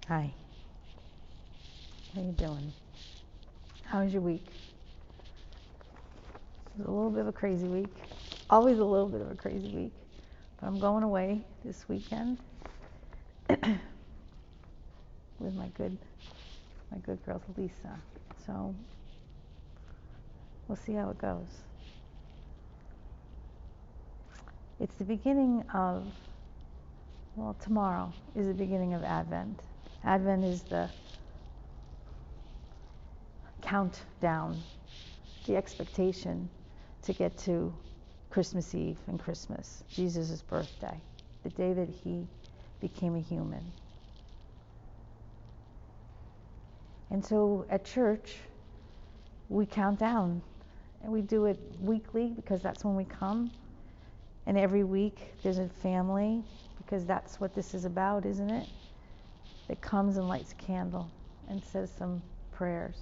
Hi. How you doing? How was your week? It was a little bit of a crazy week. Always a little bit of a crazy week. But I'm going away this weekend with my good girl Lisa. So we'll see how it goes. It's the beginning of, well, tomorrow is the beginning of Advent. Advent is the countdown, the expectation to get to Christmas Eve and Christmas, Jesus' birthday, the day that he became a human. And so at church, we count down, and we do it weekly because that's when we come. And every week there's a family, because that's what this is about, isn't it? That comes and lights a candle and says some prayers.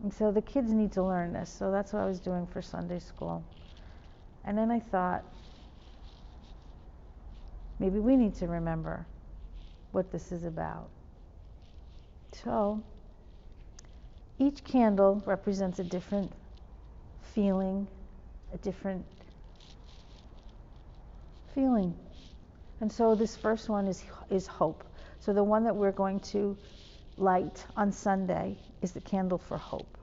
And so the kids need to learn this, so that's what I was doing for Sunday school. And then I thought, maybe we need to remember what this is about. So each candle represents a different feeling, a different feeling. And so this first one is hope. So the one that we're going to light on Sunday is the candle for hope.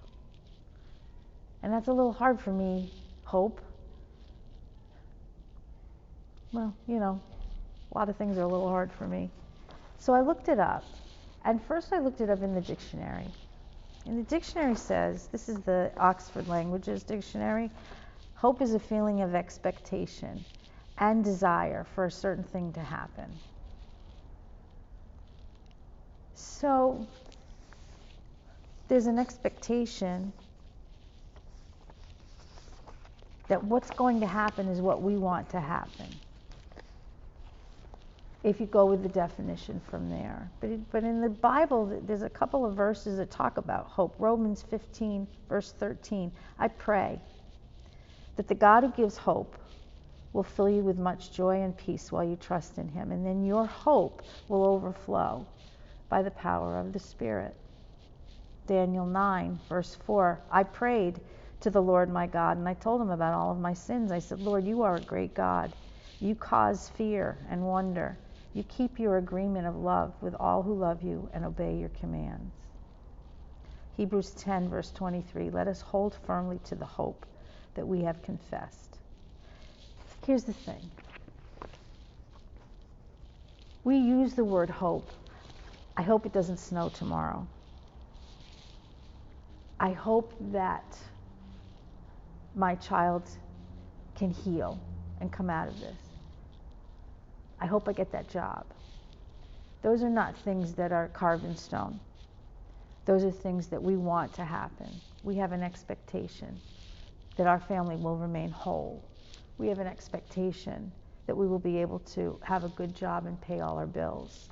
And that's a little hard for me, hope. Well, a lot of things are a little hard for me. So I looked it up. And first I looked it up in the dictionary. And the dictionary says, this is the Oxford Languages Dictionary, hope is a feeling of expectation and desire for a certain thing to happen. So there's an expectation that what's going to happen is what we want to happen, if you go with the definition from there. But in the Bible, there's a couple of verses that talk about hope. Romans 15, verse 13. I pray that the God who gives hope will fill you with much joy and peace while you trust in him, and then your hope will overflow by the power of the Spirit. Daniel 9, verse 4. I prayed to the Lord my God, and I told him about all of my sins. I said, Lord, you are a great God. You cause fear and wonder. You keep your agreement of love with all who love you and obey your commands. Hebrews 10, verse 23. Let us hold firmly to the hope that we have confessed. Here's the thing. We use the word hope. I hope it doesn't snow tomorrow. I hope that my child can heal and come out of this. I hope I get that job. Those are not things that are carved in stone. Those are things that we want to happen. We have an expectation that our family will remain whole. We have an expectation that we will be able to have a good job and pay all our bills.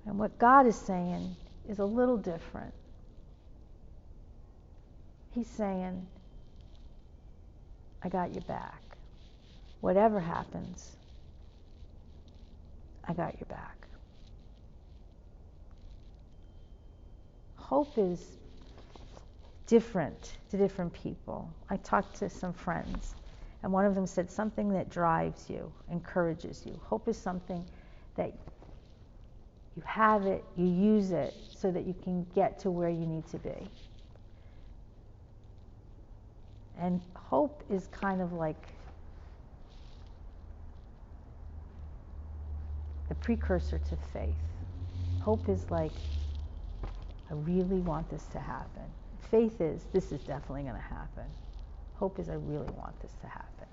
And what God is saying is a little different. He's saying, I got your back. Whatever happens, I got your back. Hope is different to different people. I talked to some friends, and one of them said something that drives you, encourages you. Hope is something that you have it, you use it, so that you can get to where you need to be. And hope is kind of like the precursor to faith. Hope is like, I really want this to happen. Faith is, this is definitely going to happen. Hope is, I really want this to happen.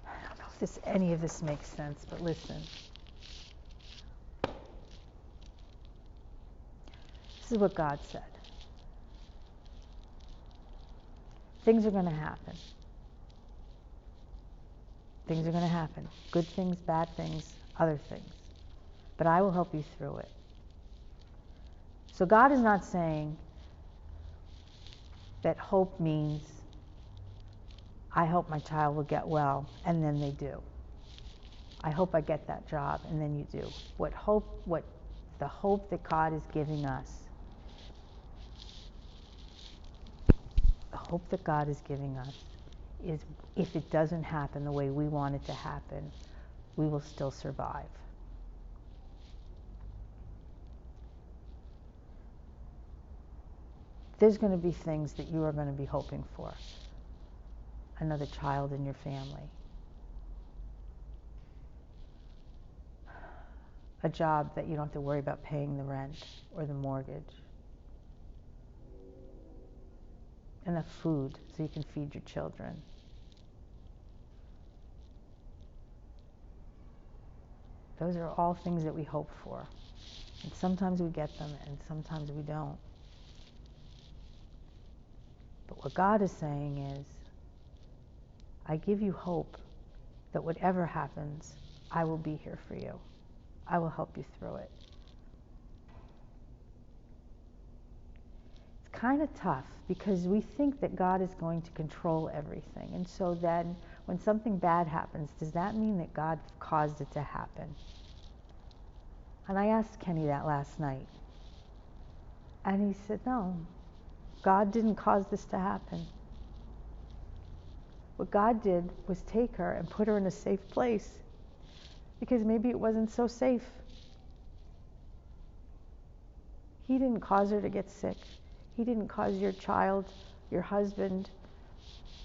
I don't know if any of this makes sense, but listen. This is what God said. Things are going to happen. Things are going to happen. Good things, bad things, other things. But I will help you through it. So God is not saying that hope means I hope my child will get well, and then they do. I hope I get that job, and then you do. The hope that God is giving us, the hope that God is giving us is if it doesn't happen the way we want it to happen, we will still survive. There's going to be things that you are going to be hoping for. Another child in your family. A job that you don't have to worry about paying the rent or the mortgage. Enough food so you can feed your children. Those are all things that we hope for. And sometimes we get them and sometimes we don't. But what God is saying is, I give you hope that whatever happens, I will be here for you. I will help you through it. It's kind of tough because we think that God is going to control everything. And so then when something bad happens, does that mean that God caused it to happen? And I asked Kenny that last night. And he said, no, God didn't cause this to happen. What God did was take her and put her in a safe place because maybe it wasn't so safe. He didn't cause her to get sick. He didn't cause your child, your husband,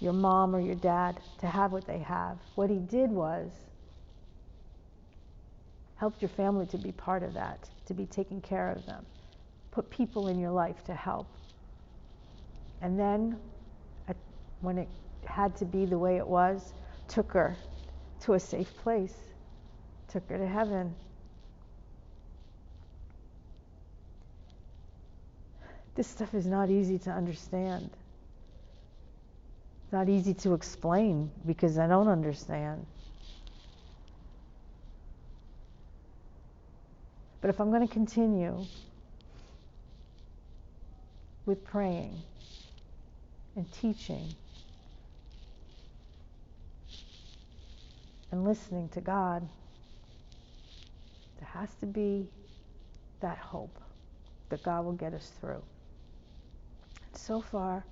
your mom or your dad to have what they have. What he did was helped your family to be part of that, to be taking care of them, put people in your life to help. And then, when it had to be the way it was, took her to a safe place, took her to heaven. This stuff is not easy to understand. It's not easy to explain because I don't understand. But if I'm going to continue with praying and teaching and listening to God, there has to be that hope that God will get us through. So far,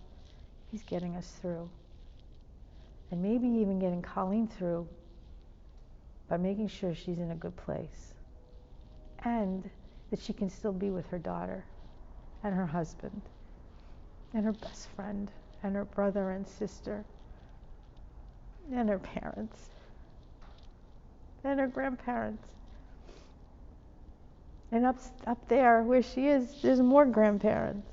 He's getting us through. And maybe even getting Colleen through by making sure she's in a good place. And that she can still be with her daughter and her husband and her best friend and her brother and sister and her parents and her grandparents. And up there where she is, there's more grandparents.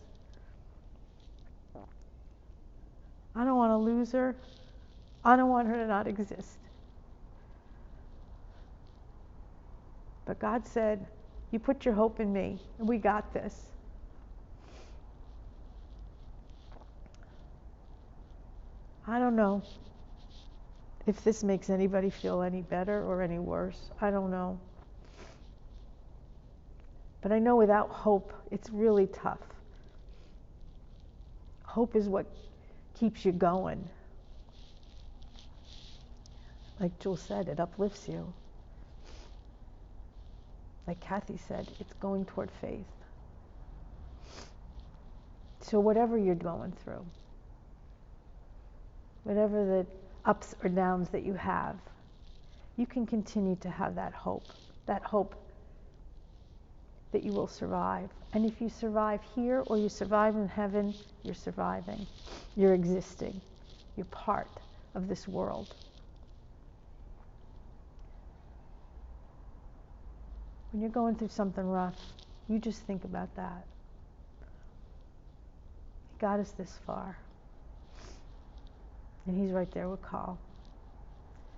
I don't want to lose her. I don't want her to not exist. But God said, you put your hope in me, and we got this. I don't know if this makes anybody feel any better or any worse. I don't know. But I know without hope, it's really tough. Hope is what keeps you going. Like Jules said, it uplifts you. Like Kathy said, it's going toward faith. So whatever you're going through, whatever the ups or downs that you have, you can continue to have that hope that you will survive. And if you survive here or you survive in heaven, you're surviving. You're existing. You're part of this world. When you're going through something rough, you just think about that. He got us this far. And He's right there with Carl.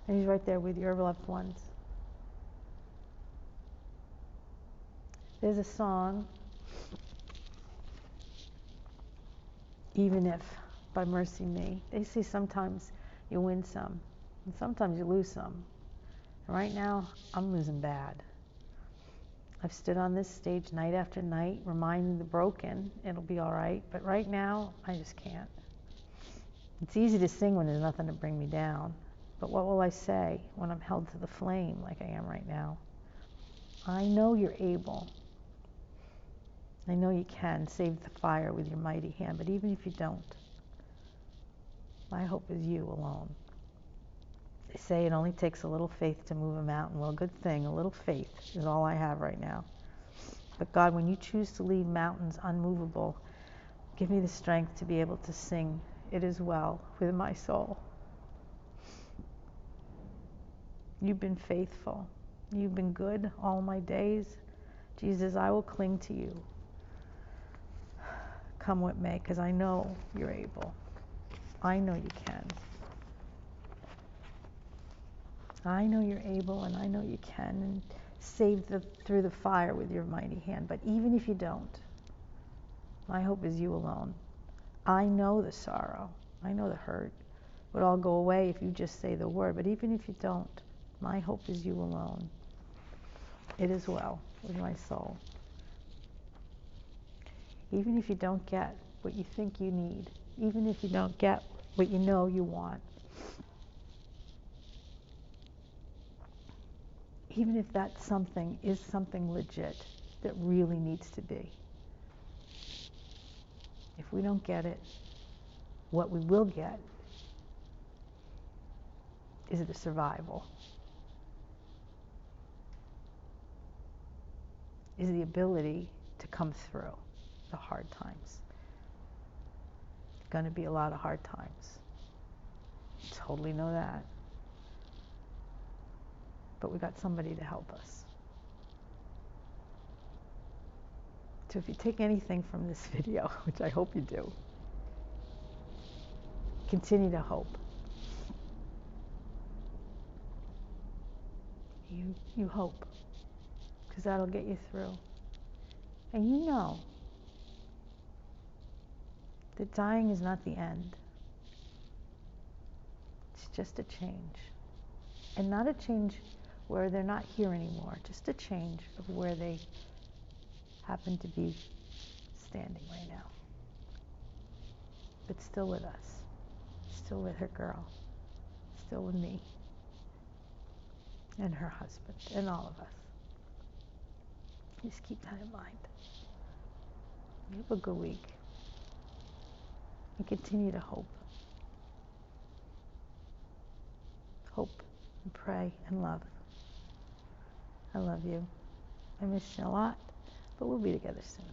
And He's right there with your loved ones. There's a song, Even If, by Mercy Me. They say sometimes you win some, and sometimes you lose some. And right now, I'm losing bad. I've stood on this stage night after night, reminding the broken, it'll be all right. But right now, I just can't. It's easy to sing when there's nothing to bring me down. But what will I say when I'm held to the flame like I am right now? I know you're able. I know you can save the fire with your mighty hand, but even if you don't, my hope is you alone. They say it only takes a little faith to move a mountain. Well, good thing, a little faith is all I have right now. But God, when you choose to leave mountains unmovable, give me the strength to be able to sing, "It is well with my soul." You've been faithful. You've been good all my days. Jesus, I will cling to you. Come what may, because I know you're able. I know you can. I know you're able, and I know you can, and save through the fire with your mighty hand. But even if you don't, my hope is you alone. I know the sorrow. I know the hurt would all go away if you just say the word. But even if you don't, my hope is you alone. It is well with my soul. Even if you don't get what you think you need, even if you don't get what you know you want, even if that something is something legit that really needs to be, if we don't get it, what we will get is the survival, is the ability to come through the hard times. It's going to be a lot of hard times. Totally know that. But we got somebody to help us. So if you take anything from this video, which I hope you do, continue to hope. You hope, because that'll get you through. And you know that dying is not the end. It's just a change. And not a change where they're not here anymore, just a change of where they happen to be standing right now. But still with us, still with her girl, still with me, and her husband, and all of us. Just keep that in mind. You have a good week. And continue to hope. Hope and pray and love. I love you. I miss you a lot, but we'll be together soon.